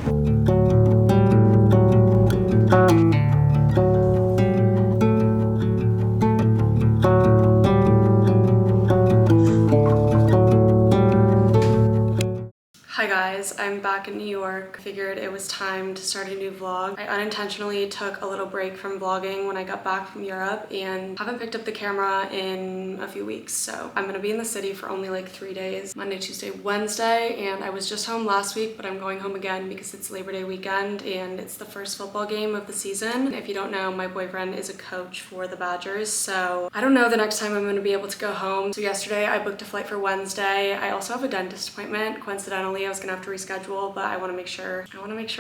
Hi guys, I'm back in New York. Figured it was time to start a new vlog. I unintentionally took a little break from vlogging when I got back from Europe and haven't picked up the camera in a few weeks. So I'm gonna be in the city for only like 3 days, Monday, Tuesday, Wednesday. And I was just home last week, but I'm going home again because it's Labor Day weekend and it's the first football game of the season. If you don't know, my boyfriend is a coach for the Badgers. So I don't know the next time I'm gonna be able to go home. So yesterday I booked a flight for Wednesday. I also have a dentist appointment. Coincidentally, I was gonna have to reschedule, but I want to make sure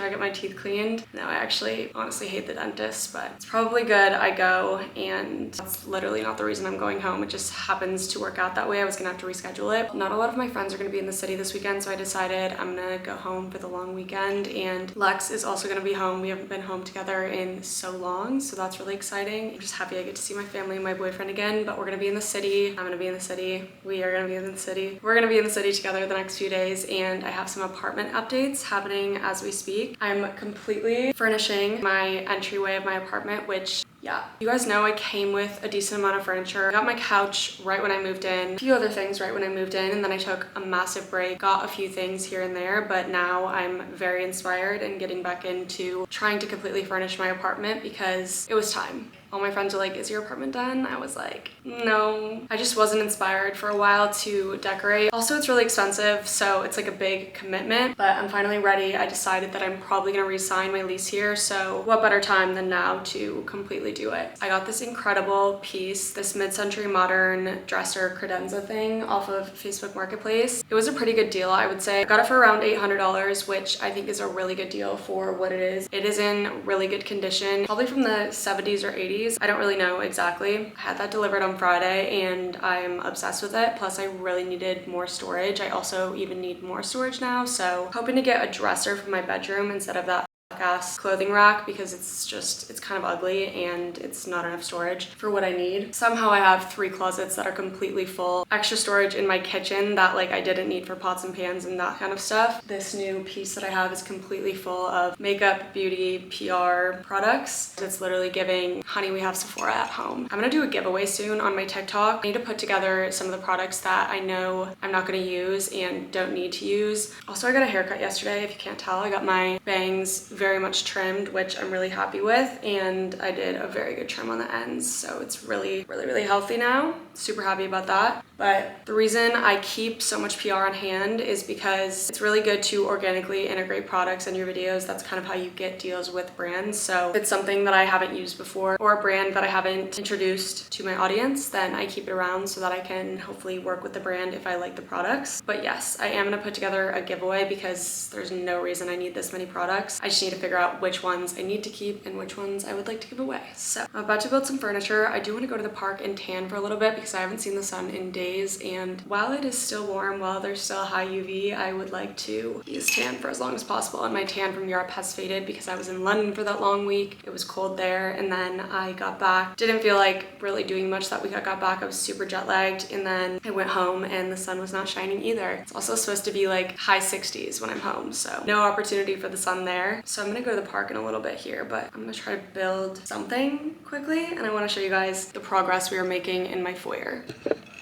I get my teeth cleaned. No, I actually honestly hate the dentist, but it's probably good I go, and that's literally not the reason I'm going home. It just happens to work out that way. I was gonna have to reschedule it. Not a lot of my friends are gonna be in the city this weekend, so I decided I'm gonna go home for the long weekend, and Lex is also gonna be home. We haven't been home together in so long, so that's really exciting. I'm just happy I get to see my family and my boyfriend again, but we're gonna be in the city. I'm gonna be in the city. We are gonna be in the city. We're gonna be in the city together the next few days, and I have some apartment updates happening as we speak. I'm completely furnishing my entryway of my apartment, which, yeah, you guys know I came with a decent amount of furniture. I got my couch right when I moved in, a few other things right when I moved in, and then I took a massive break, got a few things here and there, but now I'm very inspired and getting back into trying to completely furnish my apartment because it was time. All my friends were like, is your apartment done? I was like, no. I just wasn't inspired for a while to decorate. Also, it's really expensive, so it's like a big commitment, but I'm finally ready. I decided that I'm probably gonna re-sign my lease here, so what better time than now to completely do it. I got this incredible piece, this mid-century modern dresser credenza thing off of Facebook Marketplace. It was a pretty good deal, I would say. I got it for around $800, which I think is a really good deal for what it is. It is in really good condition, probably from the 70s or 80s. I don't really know exactly. I had that delivered on Friday and I'm obsessed with it. Plus I really needed more storage. I also even need more storage now. So hoping to get a dresser for my bedroom instead of that ass clothing rack because it's kind of ugly and it's not enough storage for what I need. Somehow I have 3 closets that are completely full. Extra storage in my kitchen that like I didn't need for pots and pans and that kind of stuff. This new piece that I have is completely full of makeup, beauty, PR products. It's literally giving, honey, we have Sephora at home. I'm gonna do a giveaway soon on my TikTok. I need to put together some of the products that I know I'm not gonna use and don't need to use. Also, I got a haircut yesterday. If you can't tell, I got my bangs very much trimmed, which I'm really happy with, and I did a very good trim on the ends, so it's really healthy now. Super happy about that. But the reason I keep so much PR on hand is because it's really good to organically integrate products in your videos. That's kind of how you get deals with brands. So if it's something that I haven't used before or a brand that I haven't introduced to my audience, then I keep it around so that I can hopefully work with the brand if I like the products. But yes, I am gonna put together a giveaway because there's no reason I need this many products. I just need to figure out which ones I need to keep and which ones I would like to give away. So I'm about to build some furniture. I do want to go to the park and tan for a little bit because I haven't seen the sun in days, and while it is still warm, while there's still high UV, I would like to use tan for as long as possible. And my tan from Europe has faded because I was in London for that long week. It was cold there, and then I got back. Didn't feel like really doing much that week I got back. I was super jet lagged, and then I went home and the sun was not shining either. It's also supposed to be like high 60s when I'm home, so no opportunity for the sun there. So I'm gonna go to the park in a little bit here, but I'm gonna try to build something quickly, and I want to show you guys the progress we are making in my foyer.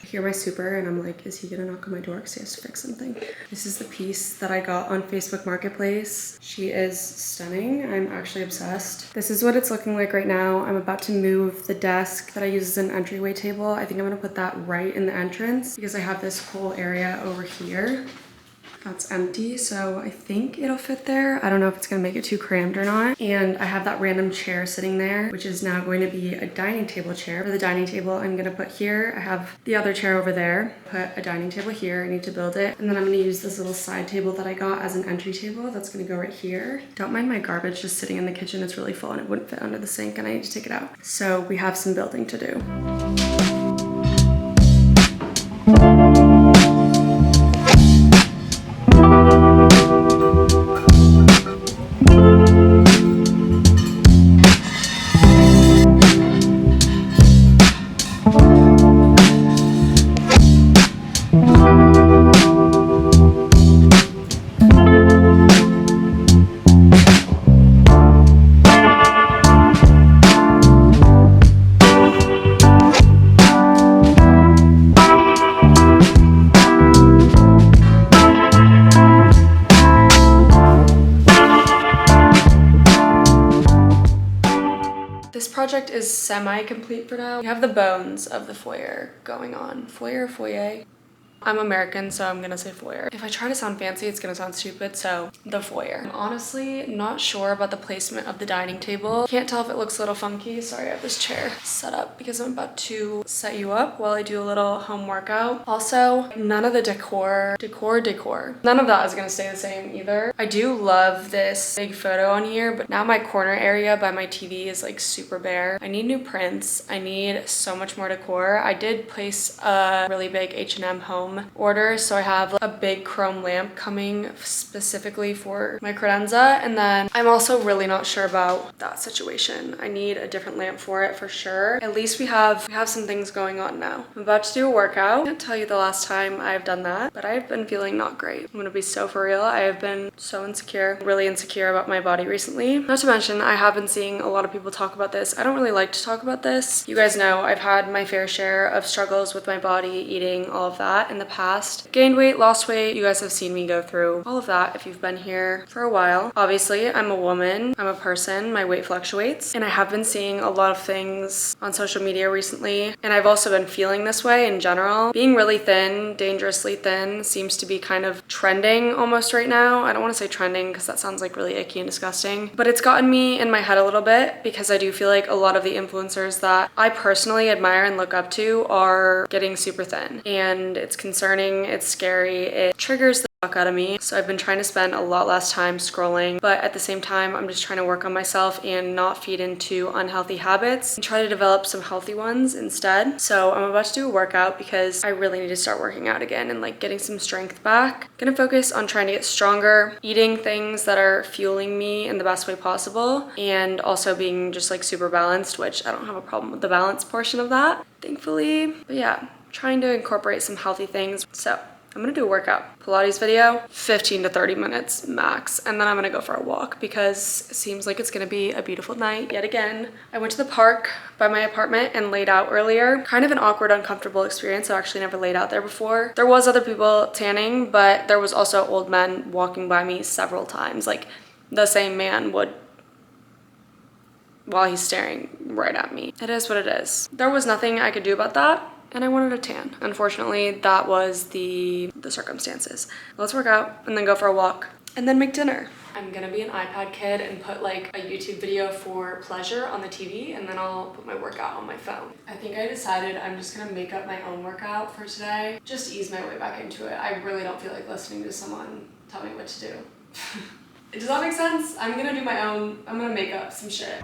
Hear my super and I'm like, is he gonna knock on my door because he has to fix something? This is the piece that I got on Facebook Marketplace. She is stunning. I'm actually obsessed. This is what it's looking like right now. I'm about to move the desk that I use as an entryway table. I think I'm gonna put that right in the entrance because I have this whole area over here that's empty, so I think it'll fit there. I don't know if it's gonna make it too crammed or not. And I have that random chair sitting there, which is now going to be a dining table chair. For the dining table, I'm gonna put here. I have the other chair over there. Put a dining table here. I need to build it. And then I'm gonna use this little side table that I got as an entry table. That's gonna go right here. Don't mind my garbage just sitting in the kitchen. It's really full and it wouldn't fit under the sink and I need to take it out. So we have some building to do. project is semi-complete for now. We have the bones of the foyer going on. Foyer. I'm American, so I'm gonna say foyer. If I try to sound fancy, it's gonna sound stupid, so the foyer. I'm honestly not sure about the placement of the dining table. Can't tell if it looks a little funky. Sorry, I have this chair set up because I'm about to set you up while I do a little home workout. Also, none of the decor. None of that is gonna stay the same either. I do love this big photo on here, but now my corner area by my TV is like super bare. I need new prints. I need so much more decor. I did place a really big H&M home order, so I have a big chrome lamp coming specifically for my credenza, and then I'm also really not sure about that situation. I need a different lamp for it for sure. At least we have some things going on now. I'm about to do a workout. I can't tell you the last time I've done that, but I've been feeling not great. I'm gonna be so for real. I have been so insecure, really insecure about my body recently. Not to mention, I have been seeing a lot of people talk about this. I don't really like to talk about this. You guys know I've had my fair share of struggles with my body, eating, all of that in the past. Gained weight, lost weight. You guys have seen me go through all of that if you've been here for a while. Obviously, I'm a woman, I'm a person, my weight fluctuates, and I have been seeing a lot of things on social media recently, and I've also been feeling this way in general. Being really thin, dangerously thin, seems to be kind of trending almost right now. I don't want to say trending because that sounds like really icky and disgusting, but it's gotten me in my head a little bit because I do feel like a lot of the influencers that I personally admire and look up to are getting super thin, and it's concerning, it's scary, it triggers the fuck out of me. So I've been trying to spend a lot less time scrolling, but at the same time, I'm just trying to work on myself and not feed into unhealthy habits and try to develop some healthy ones instead. So I'm about to do a workout because I really need to start working out again and like getting some strength back. Gonna focus on trying to get stronger, eating things that are fueling me in the best way possible, and also being just like super balanced, which I don't have a problem with the balance portion of that, thankfully. But yeah, trying to incorporate some healthy things. So I'm gonna do a workout. Pilates video, 15 to 30 minutes max, and then I'm gonna go for a walk because it seems like it's gonna be a beautiful night yet again. I went to the park by my apartment and laid out earlier. Kind of an awkward, uncomfortable experience. I've actually never laid out there before. There was other people tanning, but there was also old men walking by me several times. Like the same man would while he's staring right at me. It is what it is. There was nothing I could do about that, and I wanted a tan. Unfortunately, that was the circumstances. Let's work out and then go for a walk and then make dinner. I'm gonna be an iPad kid and put like a YouTube video for pleasure on the TV, and then I'll put my workout on my phone. I think I decided I'm just gonna make up my own workout for today. Just ease my way back into it. I really don't feel like listening to someone tell me what to do. Does that make sense? I'm gonna do my own, I'm gonna make up some shit.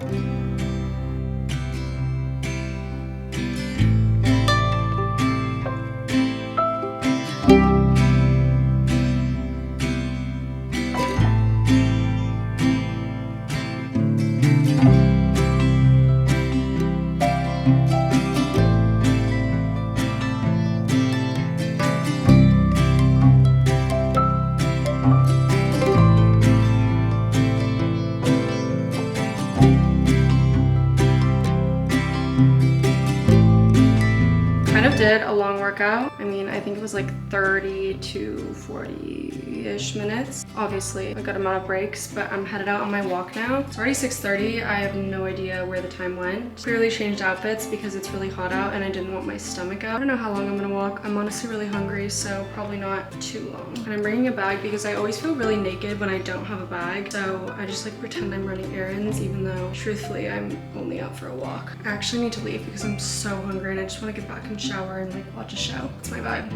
Did a long workout. I mean, I think it was like 30 to 40-ish minutes. Obviously, a good amount of breaks, but I'm headed out on my walk now. It's already 6:30. I have no idea where the time went. Clearly changed outfits because it's really hot out and I didn't want my stomach out. I don't know how long I'm gonna walk. I'm honestly really hungry, so probably not too long. And I'm bringing a bag because I always feel really naked when I don't have a bag. So I just like pretend I'm running errands, even though truthfully I'm only out for a walk. I actually need to leave because I'm so hungry and I just want to get back and shower and like watch a show. It's my vibe.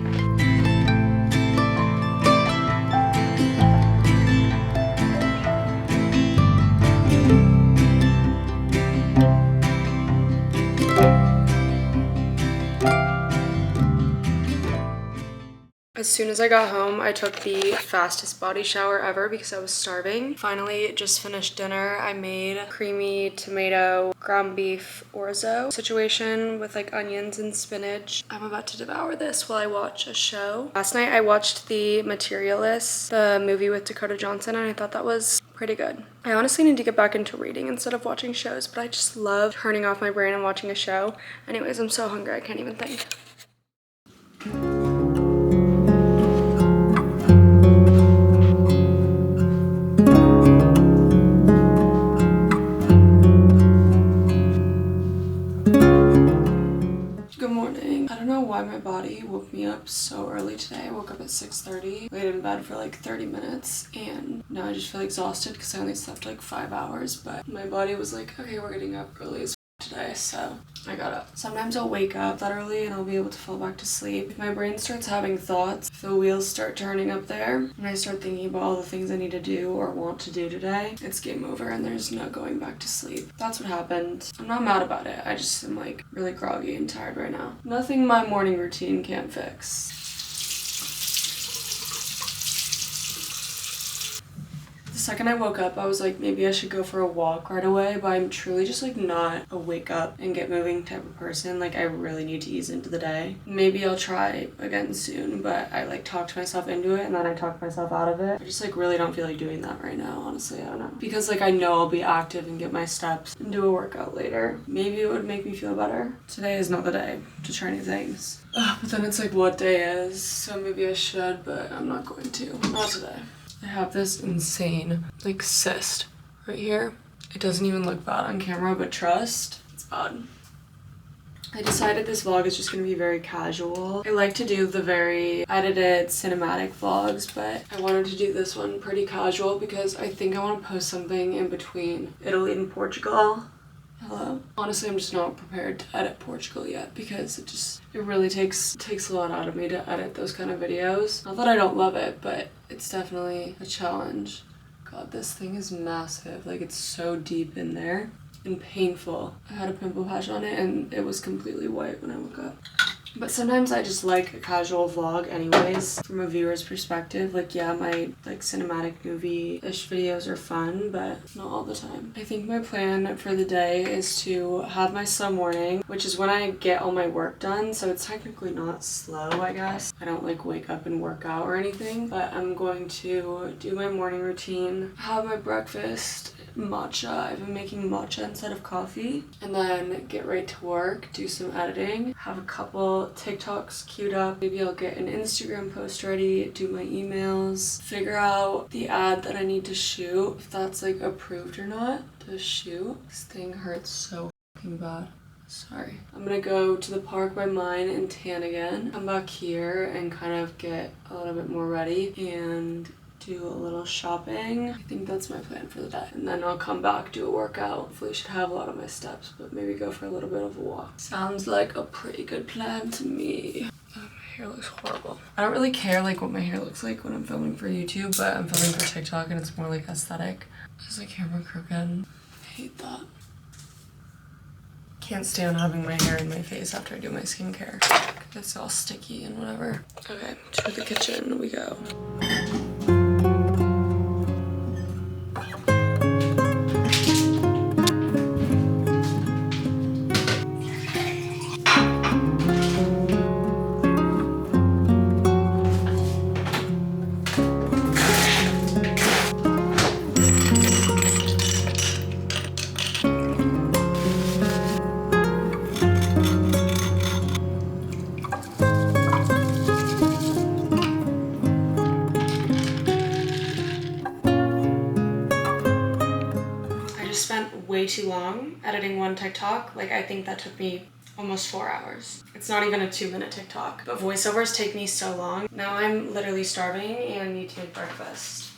As soon as I got home, I took the fastest body shower ever because I was starving. Finally, just finished dinner. I made creamy tomato ground beef orzo situation with like onions and spinach. I'm about to devour this while I watch a show. Last night I watched The Materialist, the movie with Dakota Johnson, and I thought that was pretty good. I honestly need to get back into reading instead of watching shows, but I just love turning off my brain and watching a show. Anyways, I'm so hungry I can't even think. up so early today. I woke up at 6:30, laid in bed for like 30 minutes, and now I just feel exhausted because I only slept like 5 hours, but my body was like, okay, we're getting up early as today, so I got up. Sometimes I'll wake up that early and I'll be able to fall back to sleep. If my brain starts having thoughts, if the wheels start turning up there, and I start thinking about all the things I need to do or want to do today, it's game over and there's no going back to sleep. That's what happened. I'm not mad about it. I just am like really groggy and tired right now. Nothing my morning routine can't fix. The second I woke up, I was like, maybe I should go for a walk right away, but I'm truly just like not a wake up and get moving type of person. Like I really need to ease into the day. Maybe I'll try again soon, but I like talked myself into it and then I talked myself out of it. I just like really don't feel like doing that right now, honestly. I don't know. Because like I know I'll be active and get my steps and do a workout later. Maybe it would make me feel better. Today is not the day to try new things. But then it's like what day is, so maybe I should, but I'm not going to. Not today. I have this insane, like, cyst right here. It doesn't even look bad on camera, but trust, it's bad. I decided this vlog is just gonna be very casual. I like to do the very edited cinematic vlogs, but I wanted to do this one pretty casual because I think I want to post something in between Italy and Portugal. Hello. Honestly, I'm just not prepared to edit Portugal yet because it really takes a lot out of me to edit those kind of videos. Not that I don't love it, but it's definitely a challenge. God, this thing is massive. Like it's so deep in there and painful. I had a pimple patch on it and it was completely white when I woke up. But sometimes I just like a casual vlog anyways, from a viewer's perspective. Like, yeah, my like cinematic movie-ish videos are fun, but not all the time. I think my plan for the day is to have my slow morning, which is when I get all my work done, so it's technically not slow, I guess. I don't like wake up and work out or anything, but I'm going to do my morning routine, have my breakfast, matcha. I've been making matcha instead of coffee, and then get right to work, do some editing, have a couple TikToks queued up. Maybe I'll get an Instagram post ready, do my emails, figure out the ad that I need to shoot, if that's like approved or not to shoot. This thing hurts so fucking bad. Sorry. I'm gonna go to the park by mine and tan again. Come back here and kind of get a little bit more ready and do a little shopping. I think that's my plan for the day. And then I'll come back, do a workout. Hopefully I should have a lot of my steps, but maybe go for a little bit of a walk. Sounds like a pretty good plan to me. Oh, my hair looks horrible. I don't really care like what my hair looks like when I'm filming for YouTube, but I'm filming for TikTok and it's more like aesthetic. Is the camera crooked? I hate that. Can't stand having my hair in my face after I do my skincare. It's all sticky and whatever. Okay, to the kitchen we go. Way too long editing one TikTok. Like I think that took me almost 4 hours. It's not even a 2-minute TikTok, but voiceovers take me so long. Now I'm literally starving and need to make breakfast.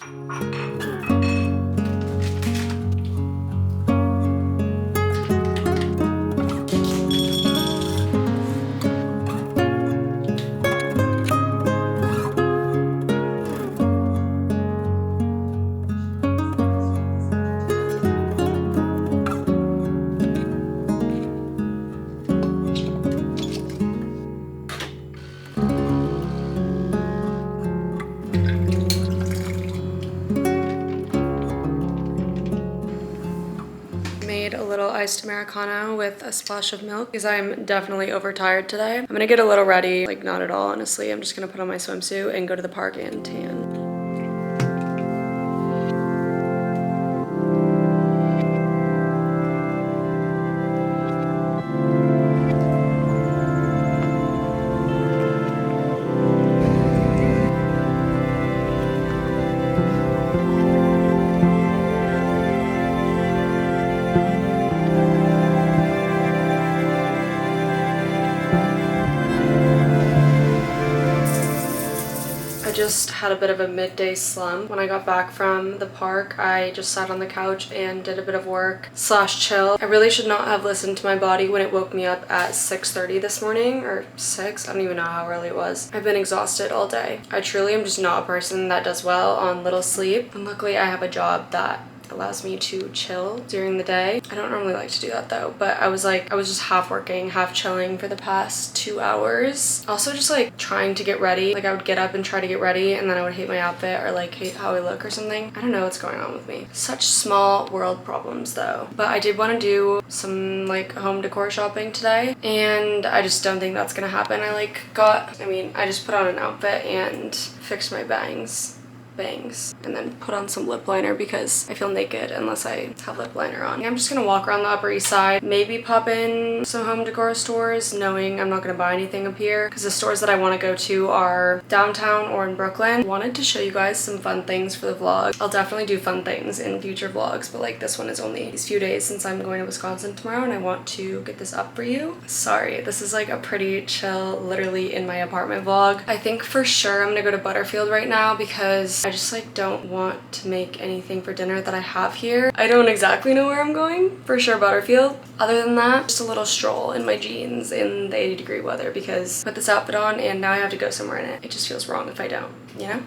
Made a little iced Americano with a splash of milk because I'm definitely overtired today. I'm gonna get a little ready, like not at all honestly. I'm just gonna put on my swimsuit and go to the park and tan. just had a bit of a midday slump. When I got back from the park, I just sat on the couch and did a bit of work / chill. I really should not have listened to my body when it woke me up at 6:30 this morning, or 6, I don't even know how early it was. I've been exhausted all day. I truly am just not a person that does well on little sleep, and luckily I have a job that allows me to chill during the day. I don't normally like to do that though, but I was just half working, half chilling for the past 2 hours. Also just like trying to get ready. Like I would get up and try to get ready and then I would hate my outfit or like hate how I look or something. I don't know what's going on with me. Such small world problems though. But I did want to do some like home decor shopping today and I just don't think that's gonna happen. I just put on an outfit and fixed my bangs and then put on some lip liner because I feel naked unless I have lip liner on. I'm just gonna walk around the Upper East Side, maybe pop in some home decor stores, knowing I'm not gonna buy anything up here because the stores that I want to go to are downtown or in Brooklyn. Wanted to show you guys some fun things for the vlog. I'll definitely do fun things in future vlogs, but like this one is only these few days since I'm going to Wisconsin tomorrow and I want to get this up for you. Sorry, this is like a pretty chill, literally in my apartment vlog. I think for sure I'm gonna go to Butterfield right now because I just like don't want to make anything for dinner that I have here. I don't exactly know where I'm going. For sure Butterfield. Other than that, just a little stroll in my jeans in the 80-degree weather because I put this outfit on and now I have to go somewhere in it. It just feels wrong if I don't, you know?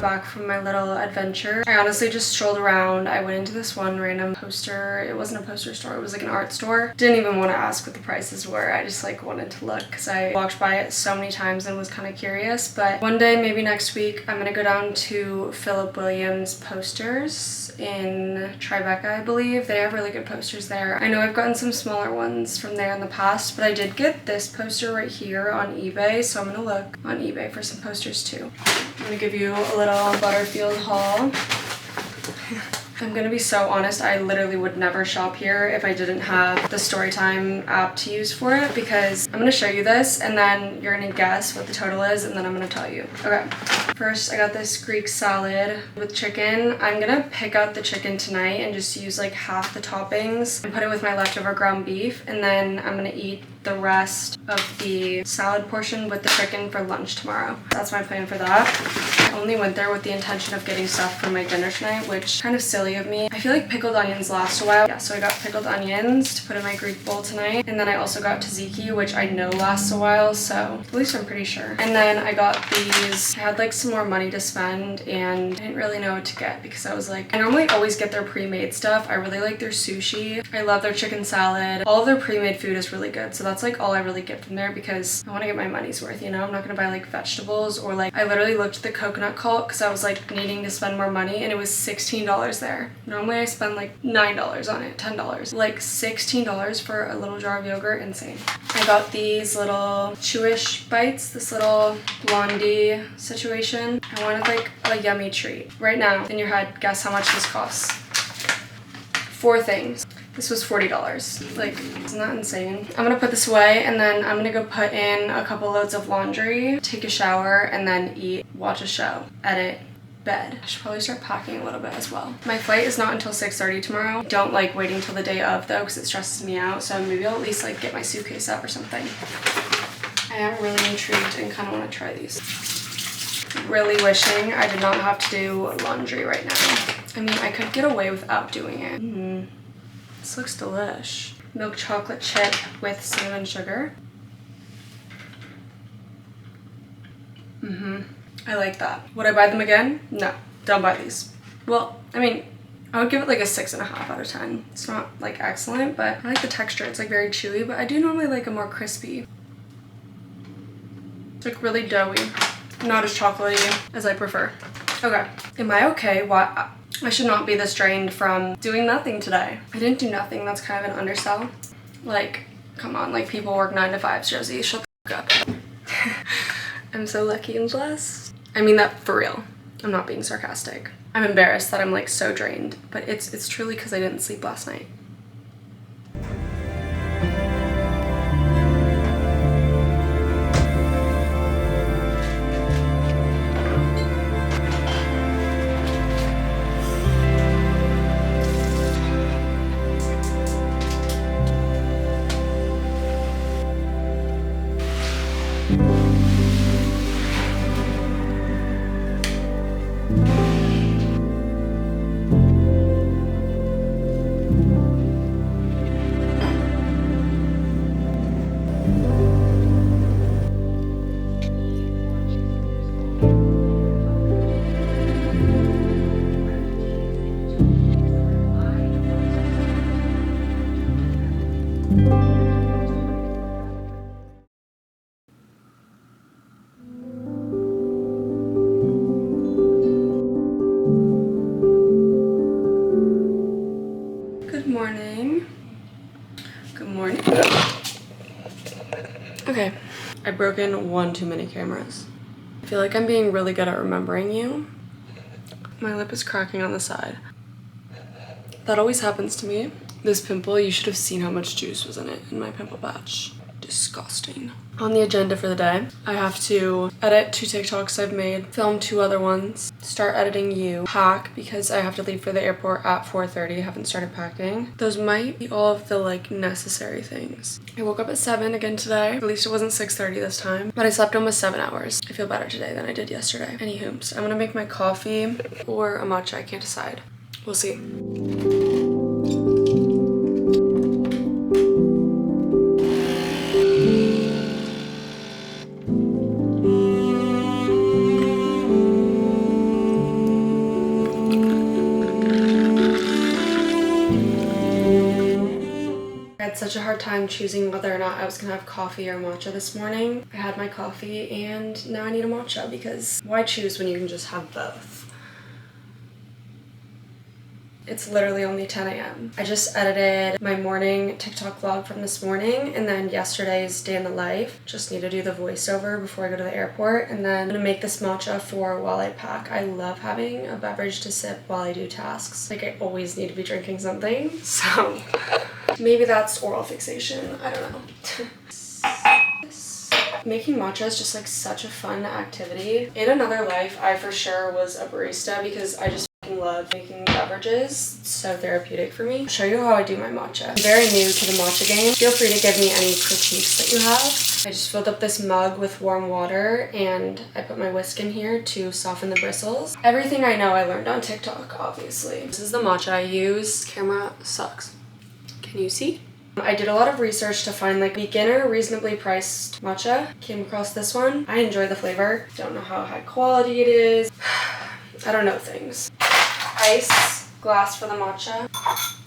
Back from my little adventure. I honestly just strolled around. I went into this one random poster. It wasn't a poster store, it was like an art store. Didn't even want to ask what the prices were. I just like wanted to look because I walked by it so many times and was kind of curious. But one day, maybe next week, I'm gonna go down to Philip Williams Posters in Tribeca, I believe. They have really good posters there. I know I've gotten some smaller ones from there in the past, but I did get this poster right here on eBay, so I'm gonna look on eBay for some posters too. I'm gonna give you a little Butterfield haul. I'm gonna be so honest, I literally would never shop here if I didn't have the Storytime app to use for it because I'm gonna show you this and then you're gonna guess what the total is and then I'm gonna tell you. Okay, first I got this Greek salad with chicken. I'm gonna pick out the chicken tonight and just use like half the toppings and put it with my leftover ground beef and then I'm gonna eat the rest of the salad portion with the chicken for lunch tomorrow. That's my plan for that. I only went there with the intention of getting stuff for my dinner tonight, which kind of silly of me. I feel like pickled onions last a while. Yeah, so I got pickled onions to put in my Greek bowl tonight. And then I also got tzatziki, which I know lasts a while, so at least I'm pretty sure. And then I got these. I had like some more money to spend and I didn't really know what to get because I was like, I normally always get their pre-made stuff. I really like their sushi. I love their chicken salad. All of their pre-made food is really good. So that's like all I really get from there because I want to get my money's worth, you know? I'm not gonna buy like vegetables or like, I literally looked at the coconut cult because I was like needing to spend more money and it was $16 there. Normally I spend like $9 on it, $10. Like $16 for a little jar of yogurt, insane. I got these little chewish bites, this little blondie situation. I wanted like a yummy treat. Right now, in your head, guess how much this costs. 4 things. This was $40. Like, isn't that insane? I'm gonna put this away and then I'm gonna go put in a couple loads of laundry, take a shower, and then eat, watch a show, edit, bed. I should probably start packing a little bit as well. My flight is not until 6:30 tomorrow. I don't like waiting till the day of though because it stresses me out, so maybe I'll at least like get my suitcase up or something. I am really intrigued and kind of want to try these. Really wishing I did not have to do laundry right now. I mean, I could get away without doing it. This looks delish. Milk chocolate chip with cinnamon sugar. I like that. Would I buy them again? No, don't buy these. Well, I mean, I would give it like a 6.5 out of 10. It's not like excellent, but I like the texture. It's like very chewy, but I do normally like a more crispy. It's like really doughy, not as chocolatey as I prefer. Okay, am I okay? Why? I should not be this drained from doing nothing today. I didn't do nothing. That's kind of an undersell. Like, come on, like people work 9 to 5s, Josie. Shut the fuck up. I'm so lucky and blessed. I mean that for real. I'm not being sarcastic. I'm embarrassed that I'm like so drained, but it's truly because I didn't sleep last night. Good morning. Good morning. Okay, I've broken one too many cameras. I feel like I'm being really good at remembering you. My lip is cracking on the side. That always happens to me. This pimple, you should have seen how much juice was in it in my pimple patch. Disgusting. On the agenda for the day, I have to edit 2 TikToks I've made, film 2 other ones, start editing you, pack because I have to leave for the airport at 4:30. I haven't started packing. Those might be all of the like necessary things. I woke up at 7 again today. At least it wasn't 6:30 this time, but I slept almost 7 hours. I feel better today than I did yesterday. Anywho, I'm gonna make my coffee or a matcha. I can't decide. We'll see. I had such a hard time choosing whether or not I was gonna have coffee or matcha this morning. I had my coffee and now I need a matcha because why choose when you can just have both? It's literally only 10 a.m. I just edited my morning TikTok vlog from this morning and then yesterday's day in the life. Just need to do the voiceover before I go to the airport, and then I'm gonna make this matcha for while I pack. I love having a beverage to sip while I do tasks. Like I always need to be drinking something, so maybe that's oral fixation, I don't know. Making matcha is just like such a fun activity. In another life, I for sure was a barista because I just love making beverages. It's so therapeutic for me. I'll show you how I do my matcha. I'm very new to the matcha game. Feel free to give me any critiques that you have. I just filled up this mug with warm water and I put my whisk in here to soften the bristles. Everything I know I learned on TikTok, obviously. This is the matcha I use. Camera sucks. Can you see? I did a lot of research to find like beginner, reasonably priced matcha. Came across this one. I enjoy the flavor. Don't know how high quality it is. I don't know things. Ice glass for the matcha.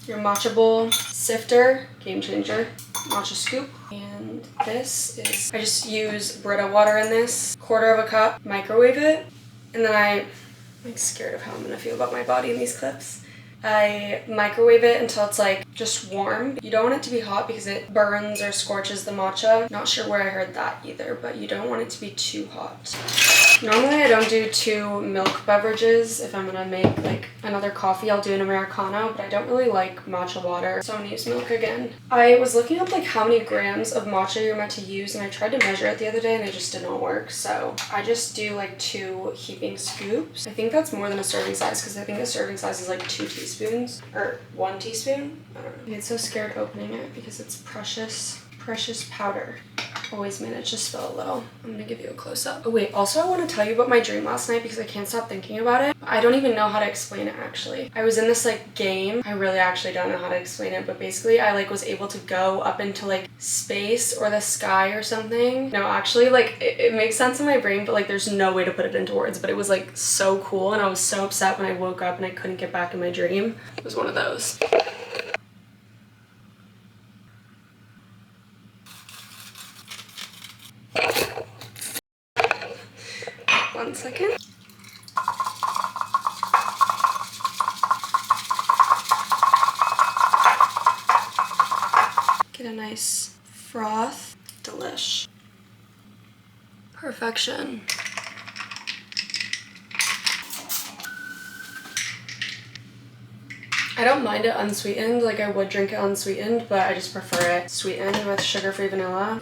Your matcha bowl. Sifter, game changer. Matcha scoop. And this is, I just use Brita water in this. 1/4 cup. Microwave it. And then I'm like scared of how I'm gonna feel about my body in these clips. I microwave it until it's like just warm. You don't want it to be hot because it burns or scorches the matcha. Not sure where I heard that either, but you don't want it to be too hot. Normally I don't do 2 milk beverages. If I'm gonna make like another coffee, I'll do an Americano, but I don't really like matcha water, so I'm gonna use milk again. I was looking up like how many grams of matcha you're meant to use, and I tried to measure it the other day and it just did not work, so I just do like 2 heaping scoops. I think that's more than a serving size because I think a serving size is like 2 teaspoons or 1 teaspoon. I don't know. I get so scared opening it because it's precious powder. Always manage to spill a little. I'm gonna give you a close-up. Oh wait, also I want to tell you about my dream last night because I can't stop thinking about it. I don't even know how to explain it actually. I was in this like game. I really actually don't know how to explain it, but basically I like was able to go up into like space or the sky or something. No, actually like it makes sense in my brain, but like there's no way to put it into words, but it was like so cool and I was so upset when I woke up and I couldn't get back in my dream. It was one of those. One second. Get a nice froth. Delish. I don't mind it unsweetened, like I would drink it unsweetened, but I just prefer it sweetened with sugar-free vanilla.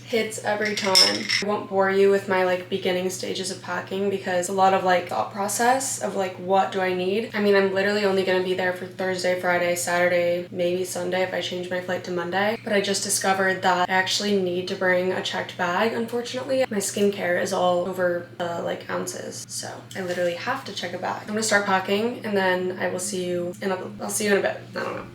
Hits every time. I won't bore you with my like beginning stages of packing because a lot of like thought process of like what do I need. I mean, I'm literally only gonna be there for Thursday, Friday, Saturday, maybe Sunday if I change my flight to Monday. But I just discovered that I actually need to bring a checked bag, unfortunately. My skincare is all over like ounces, so I literally have to check a bag. I'm gonna start packing and then I will see you in I'll see you in a bit. I don't know.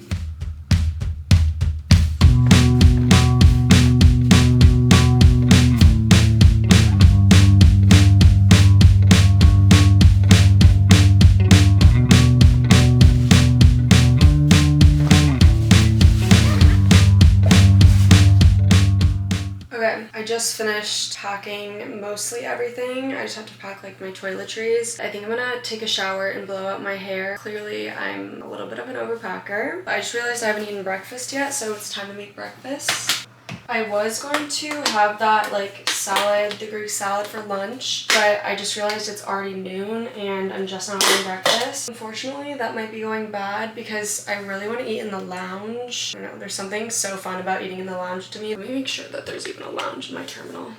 I just finished packing mostly everything. I just have to pack like my toiletries. I think I'm gonna take a shower and blow out my hair. Clearly I'm a little bit of an overpacker. I just realized I haven't eaten breakfast yet, so it's time to make breakfast. I was going to have that like salad, the Greek salad for lunch, but I just realized it's already noon and I'm just not having breakfast. Unfortunately, that might be going bad because I really want to eat in the lounge. I don't know, there's something so fun about eating in the lounge to me. Let me make sure that there's even a lounge in my terminal.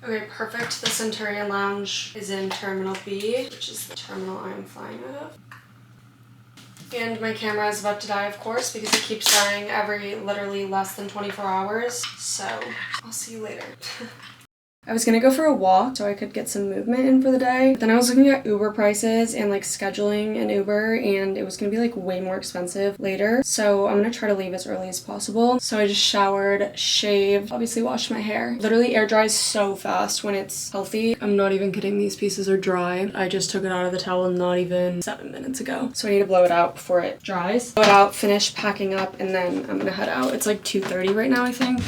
Okay, perfect. The Centurion Lounge is in Terminal B, which is the terminal I'm flying out of. And my camera is about to die, of course, because it keeps dying every literally less than 24 hours. So I'll see you later. I was gonna go for a walk so I could get some movement in for the day. But then I was looking at Uber prices and like scheduling an Uber, and it was gonna be like way more expensive later. So I'm gonna try to leave as early as possible. So I just showered, shaved, obviously washed my hair. Literally air dries so fast when it's healthy. I'm not even kidding, these pieces are dry. I just took it out of the towel not even 7 minutes ago. So I need to blow it out before it dries. Blow it out, finish packing up, and then I'm gonna head out. It's like 2:30 right now, I think.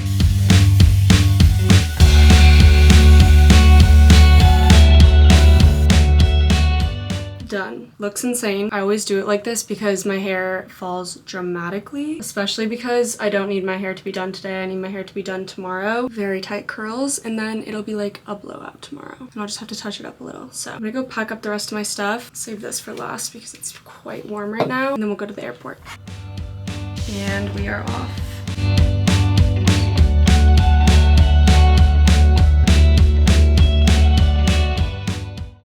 Done. Looks insane. I always do it like this because my hair falls dramatically, especially because I don't need my hair to be done today. I need my hair to be done tomorrow. Very tight curls, and then it'll be like a blowout tomorrow. And I'll just have to touch it up a little. So I'm gonna go pack up the rest of my stuff. Save this for last because it's quite warm right now, and then we'll go to the airport. And we are off.